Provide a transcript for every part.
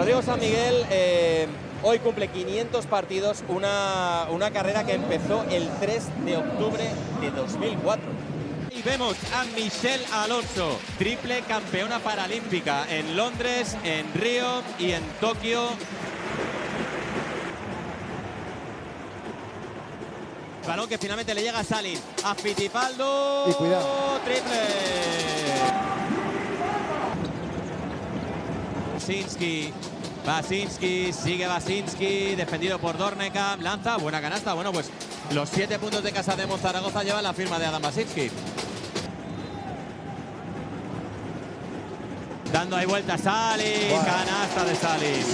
Rodrigo San Miguel hoy cumple 500 partidos, una carrera que empezó el 3 de octubre de 2004. Y vemos a Michelle Alonso, triple campeona paralímpica en Londres, en Río y en Tokio. Balón que finalmente le llega a Salin, a Fittipaldo. Y cuidado. Triple. Basinski, sigue Basinski, defendido por Dorneka, lanza, buena canasta. Bueno, pues los 7 puntos de Casa de Zaragoza llevan la firma de Adam Basinski. Dando ahí vuelta Salin, bueno. Canasta de Salin.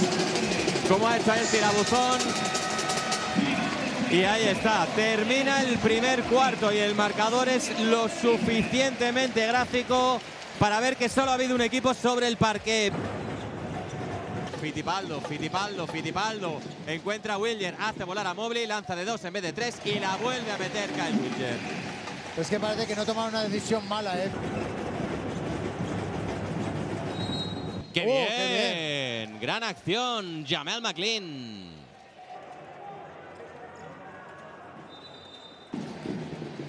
¿Cómo ha hecho el tirabuzón? Y ahí está, termina el primer cuarto y el marcador es lo suficientemente gráfico para ver que solo ha habido un equipo sobre el parquet. Fittipaldo, encuentra a Willier, hace volar a Mobley, lanza de 2 en vez de 3 y la vuelve a meter Kyle Willier. Es que parece que no toma una decisión mala, ¿eh? ¡Qué bien! ¡Qué bien! Gran acción, Jamel McLean.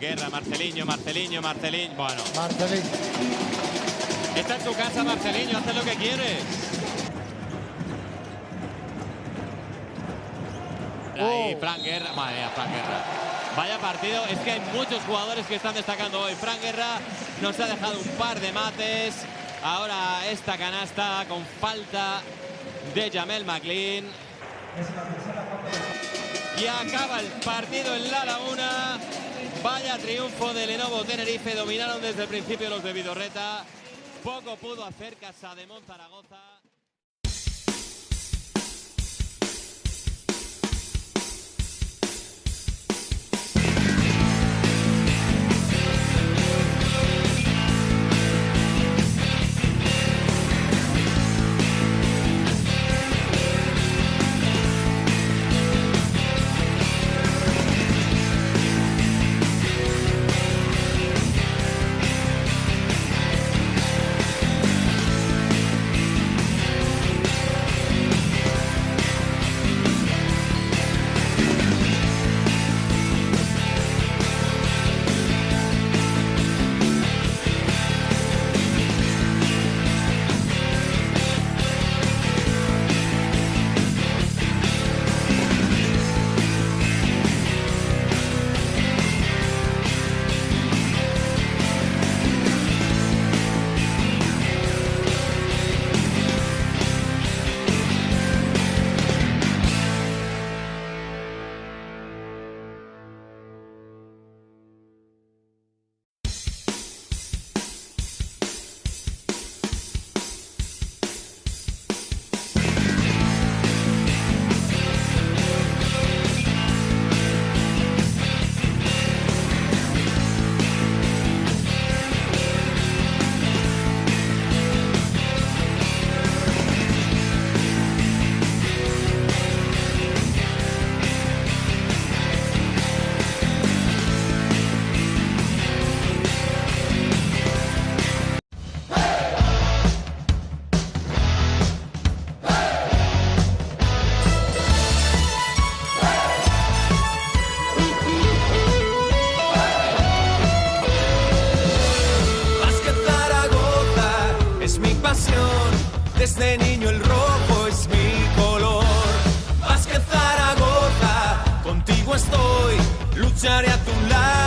Guerra, Marceliño. Bueno. Marceliño. Está en tu casa, Marceliño, haz lo que quieres. Ahí, Fran Guerra. Madre mía, Fran Guerra. Vaya partido. Es que hay muchos jugadores que están destacando hoy. Fran Guerra nos ha dejado un par de mates. Ahora esta canasta con falta de Jamel McLean. Y acaba el partido en la Laguna. Vaya triunfo de Lenovo Tenerife. Dominaron desde el principio los de Vidorreta. Poco pudo hacer Casa de Zaragoza. Desde niño el rojo es mi color. Básquet Zaragoza, contigo estoy, lucharé a tu lado.